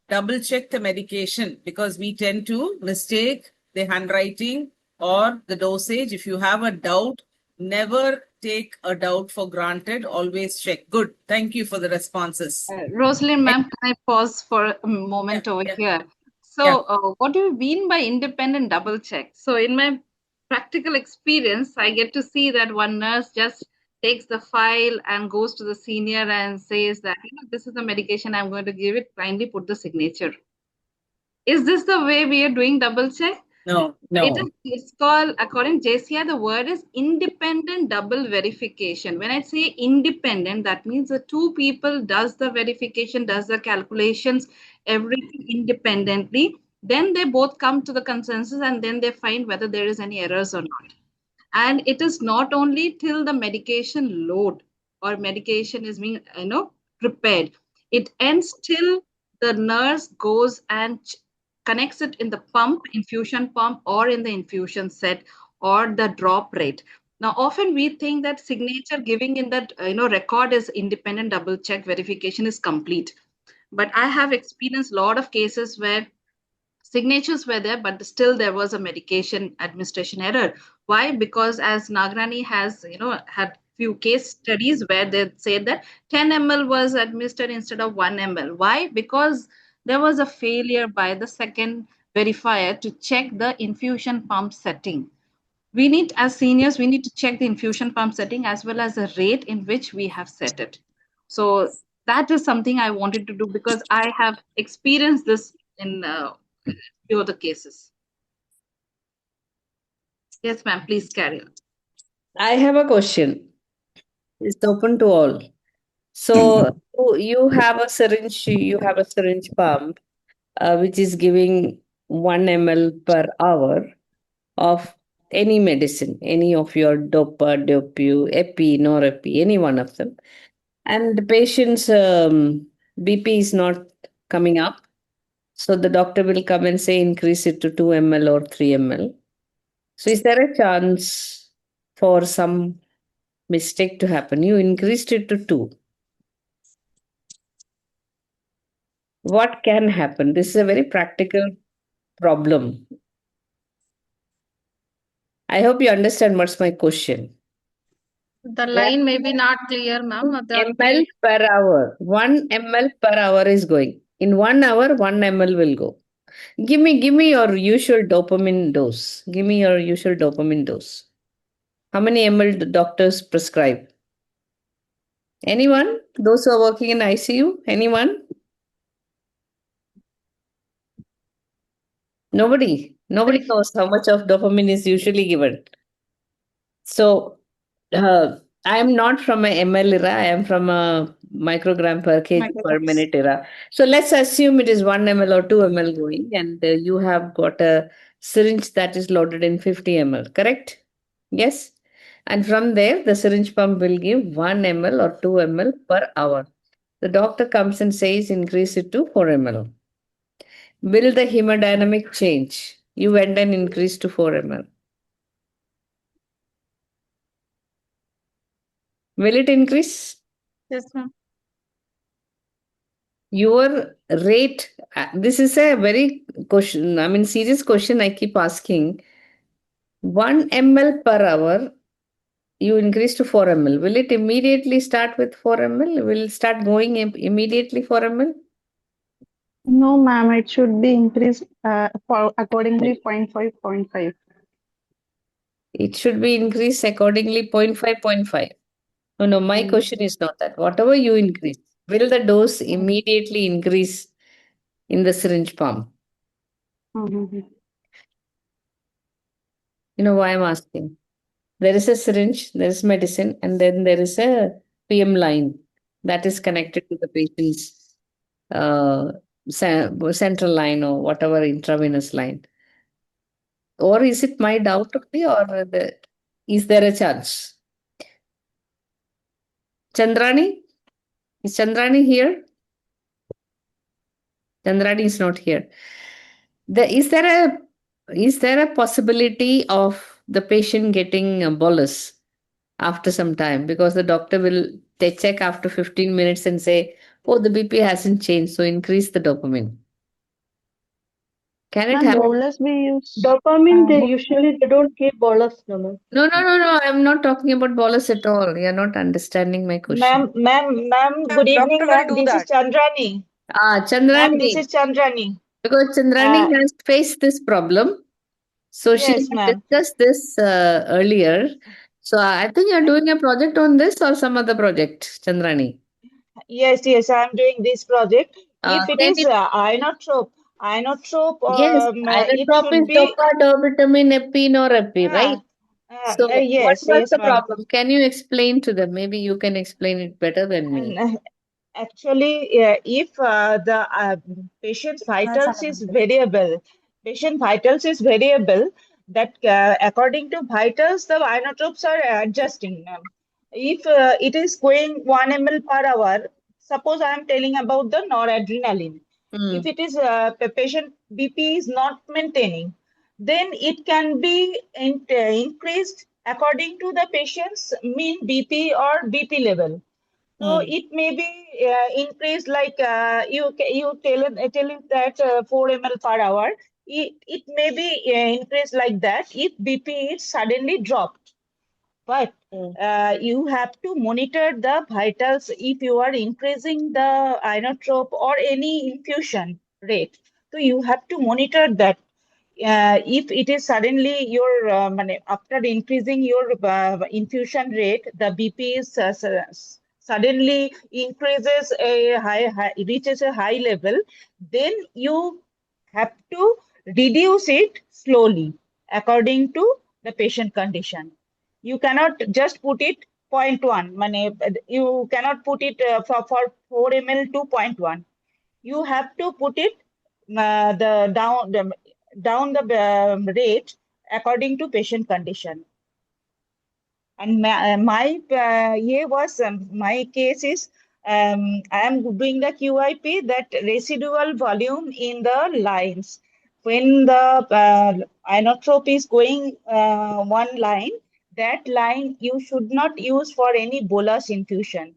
double check the medication because we tend to mistake the handwriting or the dosage. If you have a doubt, never take a doubt for granted. Always check. Good. Thank you for the responses.
Rosalind, ma'am, can I pause for a moment over
Yeah.
here? So, what do you mean by independent double check? So, in my practical experience, I get to see that one nurse just takes the file and goes to the senior and says that, this is the medication I'm going to give it, kindly put the signature. Is this the way we are doing double check?
No.
It's called, according to JCI, the word is independent double verification. When I say independent, that means the two people does the verification, does the calculations, everything independently. Then they both come to the consensus and then they find whether there is any errors or not. And it is not only till the medication load or medication is being prepared. It ends till the nurse goes and connects it in the pump, infusion pump, or in the infusion set, or the drop rate. Now often we think that signature giving in that record is independent double check verification is complete, but I have experienced a lot of cases where signatures were there, but still there was a medication administration error. Why? Because as Nagrani has, had few case studies where they said that 10 ml was administered instead of 1 ml. Why? Because there was a failure by the second verifier to check the infusion pump setting. We need, as seniors, we need to check the infusion pump setting as well as the rate in which we have set it. So that is something I wanted to do because I have experienced this in few of the cases. Yes, ma'am, please carry on.
I have a question. It's open to all. So you have a syringe pump, which is giving 1 ml per hour of any medicine, any of your dopa, dopu, epi, norepi, any one of them. And the patient's BP is not coming up. So the doctor will come and say increase it to 2 ml or 3 ml. So is there a chance for some mistake to happen? You increased it to 2. What can happen? This is a very practical problem. I hope you understand what's my question.
The line may be not clear, ma'am. There will
ml
be
per hour. 1 ml per hour is going. In 1 hour, 1 ml will go. Give me your usual dopamine dose. Give me your usual dopamine dose. How many ml do doctors prescribe? Anyone? Those who are working in ICU? Anyone? Nobody. Nobody knows how much of dopamine is usually given. So I am not from a ml era. I am from a microgram per kg per minute era. So let's assume it is 1 ml or 2 ml going, and you have got a syringe that is loaded in 50 ml. Correct? Yes. And from there, the syringe pump will give 1 ml or 2 ml per hour. The doctor comes and says increase it to 4 ml. Will the hemodynamic change? You went and increased to 4 ml. Will it increase?
yes, ma'am.
Your rate, this is a very question, I mean, serious question I keep asking. 1 ml per hour, you increase to 4 ml. Will it immediately start with 4 ml? Will it start going immediately 4 ml?
No, ma'am, it should be increased for accordingly 0.5, 0.5.
It should be increased accordingly 0.5, 0.5. No, my question is not that. Whatever you increase, will the dose immediately increase in the syringe pump?
Mm-hmm.
You know why I'm asking? There is a syringe, there is medicine, and then there is a PM line that is connected to the patient's central line or whatever intravenous line? Or is it my doubt only, or is there a chance? Chandrani? Is Chandrani here? Chandrani is not here. Is there a possibility of the patient getting a bolus after some time? Because the doctor will they check after 15 minutes and say, oh, the BP hasn't changed, so increase the dopamine. Can it
Ma'am,
happen?
bolus we use.
Dopamine, they
Bo-
usually they don't give bolus, no, ma'am.
No, no, no, no. I'm not talking about bolus at all. You're not understanding my question.
Ma'am, good evening,
Doctor will
ma'am.
do
This is
that.
Chandrani. Ma'am, this
Chandrani,
is Chandrani.
because Chandrani
Uh,
has faced this problem. So she
yes,
had
ma'am.
discussed this earlier. So I think you're doing a project on this or some other project, Chandrani.
Yes, I'm doing this project. If it
Can
is
it?
inotrope,
Yes,
it
inotrope
should
is
be,
dopa, dobutamine, epi, epi, right?
uh,
So what was
yes,
the
ma'am.
problem? Can you explain to them? Maybe you can explain it better than me.
And actually, if the patient vitals is variable, that according to vitals, the inotropes are adjusting, ma'am. If it is going 1 ml per hour, suppose I am telling about the noradrenaline. If
Hmm.
it is patient BP is not maintaining, then it can be increased according to the patient's mean BP or BP level. So
Hmm.
it may be increased like you tell it that 4 ml per hour. It may be increased like that if BP is suddenly dropped. But
Hmm.
you have to monitor the vitals if you are increasing the inotrope or any infusion rate. So you have to monitor that. If it is suddenly your after increasing your infusion rate, the BP is suddenly increases reaches a high level, then you have to reduce it slowly according to the patient condition. You cannot just put it zero point 0.1. You cannot put it for 4 ml to zero point 0.1. You have to put it down the rate according to patient condition. And my case is I am doing the QIP, that residual volume in the lines. When the inotrope is going one line, that line you should not use for any bolus infusion.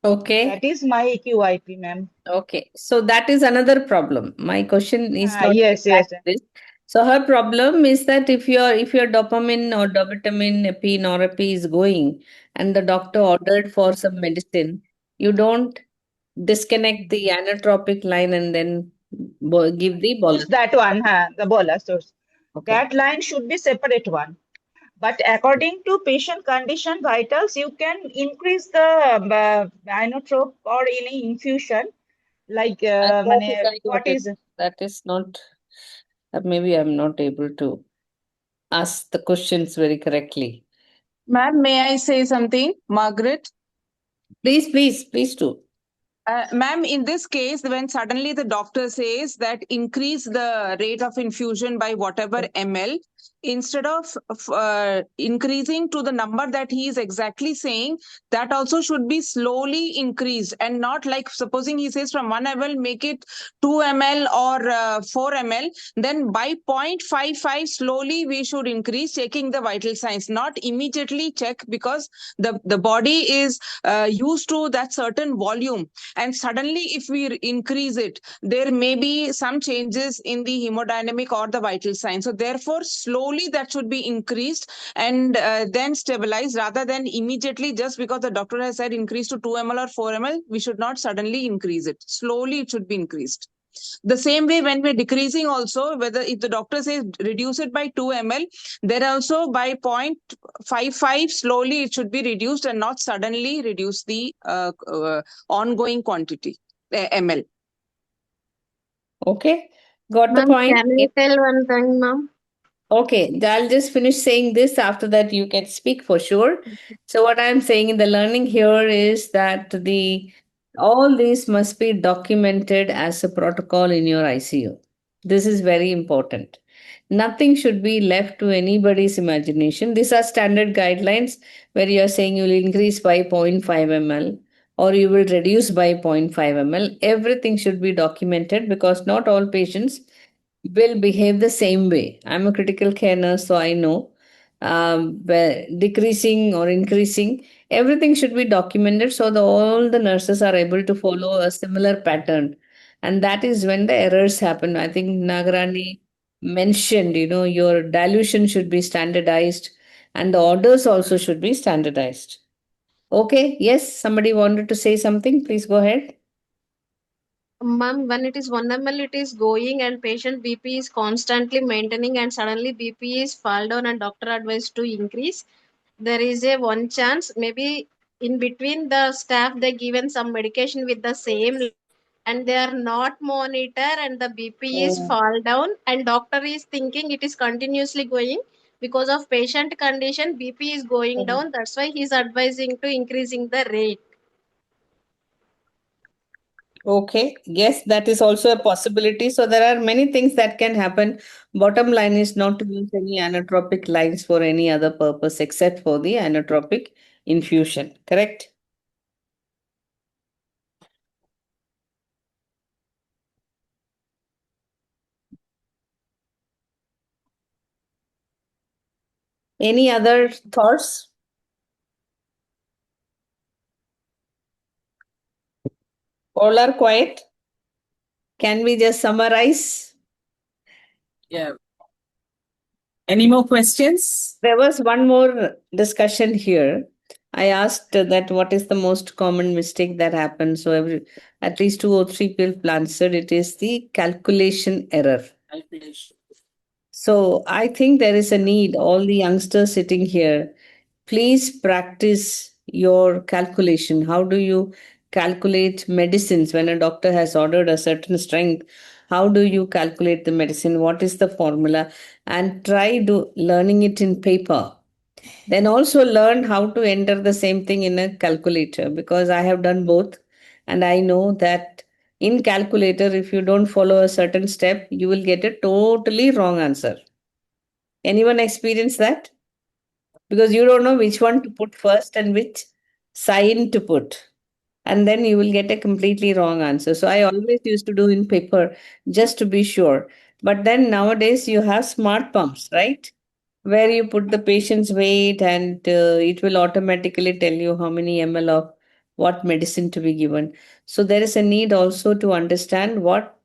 Okay.
That is my QIP, ma'am.
Okay. So that is another problem. My question is not
Yes.
exact this. So her problem is that if your dopamine or dobutamine, epi, norepi is going and the doctor ordered for some medicine, you don't disconnect the anotropic line and then give the
Use
bolus.
that one, the bolus source.
Okay.
That line should be separate one. But according to patient condition vitals, you can increase the inotrope or any infusion. Like,
I got it. I got
what
it.
is
That is not, maybe I'm not able to ask the questions very correctly.
Ma'am, may I say something? Margaret?
Please do.
Ma'am, in this case, when suddenly the doctor says that increase the rate of infusion by whatever ml, instead of increasing to the number that he is exactly saying, that also should be slowly increased and not like supposing he says from 1 ml, make it 2 ml or 4 ml, then by 0.55 slowly we should increase, checking the vital signs, not immediately check, because the body is used to that certain volume, and suddenly if we increase it, there may be some changes in the hemodynamic or the vital signs. So therefore slowly that should be increased and then stabilized, rather than immediately, just because the doctor has said increase to 2 ml or 4 ml, we should not suddenly increase it. Slowly it should be increased. The same way when we're decreasing also, whether if the doctor says reduce it by 2 ml, then also by 0.55 slowly it should be reduced and not suddenly reduce the ongoing quantity ml.
Okay. Got the
Ma'am,
point?
can I tell one thing, ma'am?
Okay, I'll just finish saying this. After that, you can speak for sure. So, what I'm saying in the learning here is that the all these must be documented as a protocol in your ICU. This is very important. Nothing should be left to anybody's imagination. These are standard guidelines where you are saying you will increase by zero point 0.5 ml or you will reduce by zero point 0.5 ml. Everything should be documented because not all patients will behave the same way. I'm a critical care nurse, so I know where decreasing or increasing, everything should be documented so that all the nurses are able to follow a similar pattern. And that is when the errors happen. I think Nagarani mentioned, your dilution should be standardized and the orders also should be standardized. Okay, yes, somebody wanted to say something. Please go ahead.
Ma'am, when it is 1 ml, it is going and patient BP is constantly maintaining and suddenly BP is fall down and doctor advised to increase. There is a one chance maybe in between the staff they given some medication with the same and they are not monitor and the BP is
Oh,
fall down and doctor is thinking it is continuously going because of patient condition BP is going
oh.
down. That's why he is advising to increasing the rate.
Okay, yes, that is also a possibility. So there are many things that can happen. Bottom line is not to use any anatropic lines for any other purpose except for the anatropic infusion. Correct? Any other thoughts? All are quiet. Can we just summarize?
Yeah. Any more questions?
There was one more discussion here. I asked that what is the most common mistake that happens. So at least two or three people answered it is the calculation error. So I think there is a need, all the youngsters sitting here, please practice your calculation. How do you calculate medicines when a doctor has ordered a certain strength? How do you calculate the medicine? What is the formula? And try learning it in paper. Then also learn how to enter the same thing in a calculator because I have done both. And I know that in calculator, if you don't follow a certain step, you will get a totally wrong answer. Anyone experience that? Because you don't know which one to put first and which sign to put. And then you will get a completely wrong answer. So I always used to do in paper just to be sure. But then nowadays you have smart pumps, right? Where you put the patient's weight and it will automatically tell you how many ml of what medicine to be given. So there is a need also to understand what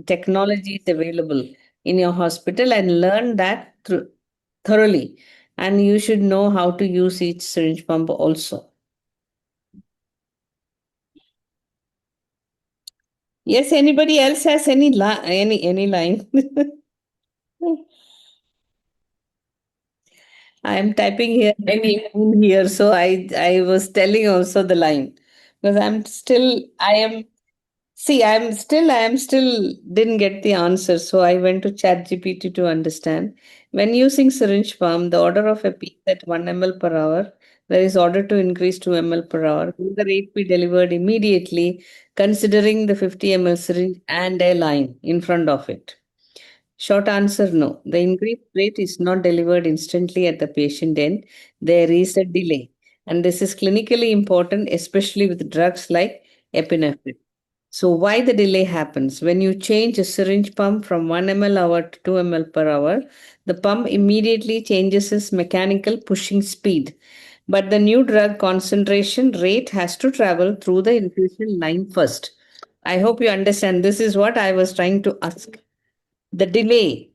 technology is available in your hospital and learn that thoroughly. And you should know how to use each syringe pump also. Yes, anybody else has any line? I am typing here any line here, so I was telling also the line because I am still didn't get the answer. So I went to ChatGPT to understand. When using syringe pump, the order of a piece at 1 ml per hour, there is order to increase 2 ml per hour. Will the rate be delivered immediately, considering the 50 ml syringe and a line in front of it? Short answer no. The increased rate is not delivered instantly at the patient end. There is a delay. And this is clinically important, especially with drugs like epinephrine. So, why the delay happens? When you change a syringe pump from 1 ml hour to 2 ml per hour, the pump immediately changes its mechanical pushing speed. But the new drug concentration rate has to travel through the infusion line first. I hope you understand. This is what I was trying to ask. The delay,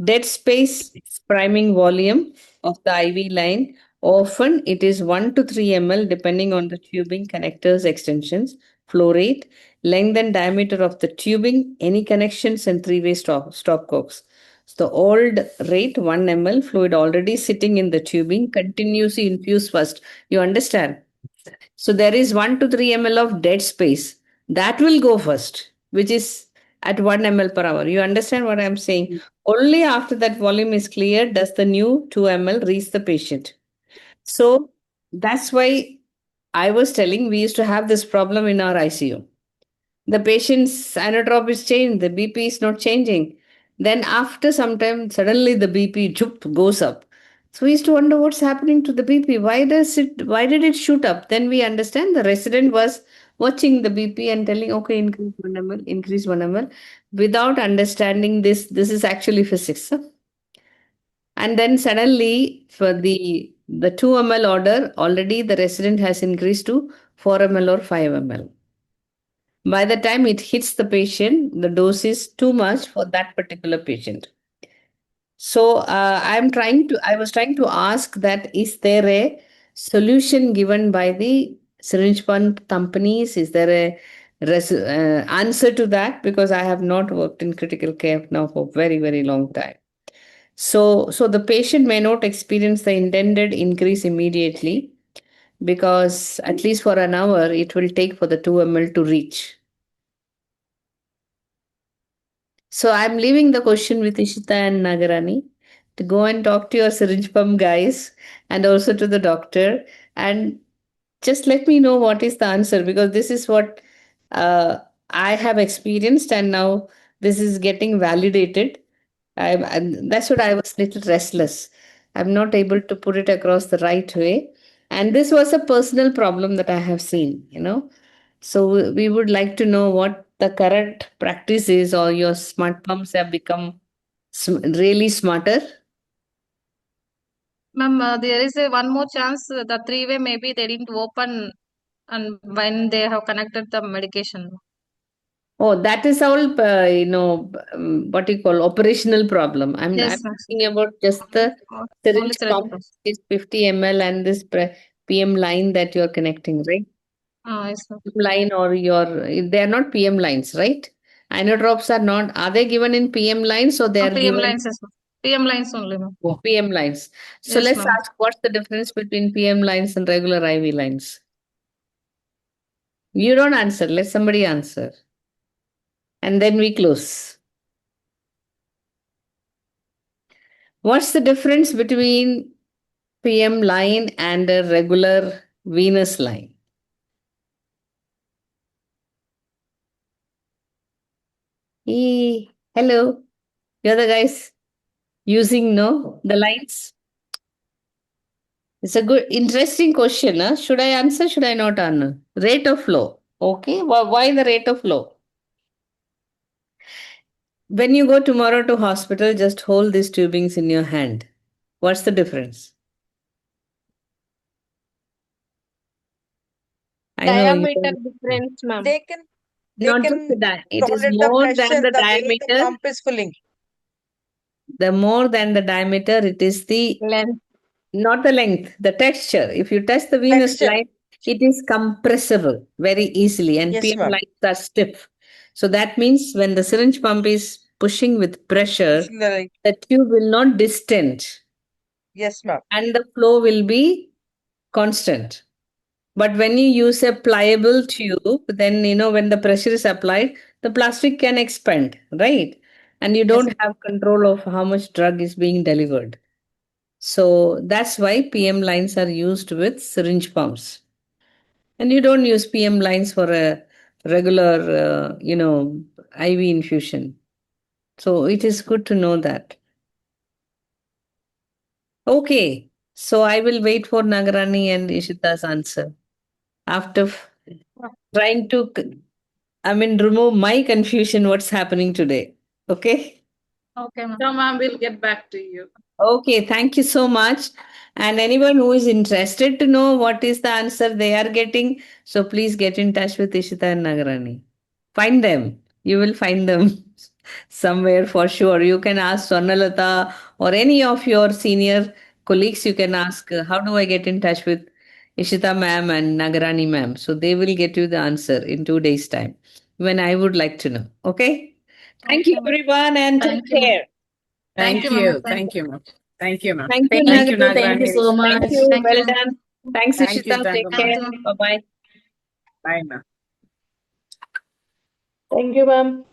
dead space priming volume of the IV line. Often it is 1 to 3 ml depending on the tubing connectors extensions, flow rate, length and diameter of the tubing, any connections and three-way stopcocks. So the old rate 1 ml fluid already sitting in the tubing continues to infuse first. You understand? So there is 1 to 3 ml of dead space. That will go first, which is at 1 ml per hour. You understand what I'm saying? Only after that volume is cleared does the new 2 ml reach the patient. So that's why I was telling, we used to have this problem in our ICU. The patient's inotrope is changed, the BP is not changing. Then after some time, suddenly the BP goes up. So we used to wonder what's happening to the BP. Why did it shoot up? Then we understand the resident was watching the BP and telling, okay, increase 1 ml, increase 1 ml, without understanding this is actually physics. And then suddenly for the 2 ml order, already the resident has increased to 4 ml or 5 ml. By the time it hits the patient, the dose is too much for that particular patient. So I was trying to ask that is there a solution given by the syringe pump companies? Is there a answer to that? Because I have not worked in critical care now for very, very long time. So the patient may not experience the intended increase immediately because at least for an hour it will take for the 2 ml to reach. So I'm leaving the question with Ishita and Nagarani to go and talk to your syringe pump guys and also to the doctor and just let me know what is the answer because this is what I have experienced and now this is getting validated. And that's what I was little restless. I'm not able to put it across the right way. And this was a personal problem that I have seen, you know. So we would like to know what the current practice is, or your smart pumps have become really smarter.
Ma'am, there is a one more chance. The three-way maybe they didn't open, and when they have connected the medication.
Oh, that is all, what you call operational problem. I'm
Yes, ma'am.
talking about just the
Only
syringe
syringe
pump
pump.
is 50 ml and this PM line that you're connecting, right?
Yes, ma'am.
Line or they are not PM lines, right? Inodrops are they given in PM lines or they are
PM
given
lines, yes, ma'am. PM lines only, ma'am.
PM lines? So
Yes,
let's
ma'am.
ask what's the difference between PM lines and regular IV lines? You don't answer, let somebody answer. And then we close. What's the difference between PM line and a regular venous line? Hello, you're the guys using the lines. It's a good, interesting question. Huh? Should I answer? Should I not answer? Rate of flow. Okay. Why the rate of flow? When you go tomorrow to hospital, just hold these tubings in your hand. What's the difference? I know you
Diameter
don't.
difference, ma'am.
They can
Not just the it is
tolerate the
more than
pressure
the
the way the
diameter.
pump is filling.
The more than the diameter, it is the
Length.
not the length, the texture. If you touch the venous
Texture.
line, it is compressible very easily, and
Yes,
PM
ma'am.
lines are stiff. So that means when the syringe pump is pushing with pressure,
Pushing the right.
the tube will not distend
Yes, ma'am.
and the flow will be constant. But when you use a pliable tube, then when the pressure is applied, the plastic can expand, right? And you don't
Yes.
have control of how much drug is being delivered. So that's why PM lines are used with syringe pumps. And you don't use PM lines for a regular, IV infusion. So it is good to know that. Okay. So I will wait for Nagarani and Ishita's answer. After trying to, remove my confusion, what's happening today. Okay.
Okay, ma'am.
So, ma'am, we'll get back to you.
Okay, thank you so much. And anyone who is interested to know what is the answer they are getting, so please get in touch with Ishita and Nagarani. Find them. You will find them somewhere for sure. You can ask Swarnalata or any of your senior colleagues. You can ask, how do I get in touch with Ishita ma'am and Nagarani ma'am? So they will get you the answer in 2 days' time when I would like to know. Okay? Thank you,
Okay, ma'am.
everyone, and take
Thank you, ma'am.
care.
Thank
Thank
you, ma'am.
you. Thank you, ma'am. Thank you, ma'am.
Thank you,
Thank you,
Nagarani.
Thank you
Nagarani.
so
Thank
much.
you.
Thank you,
Well
ma'am.
done. Thanks,
Thank you,
Ishita. Take
Thank
care.
you, ma'am.
Bye bye.
Bye, ma'am.
Thank you, ma'am.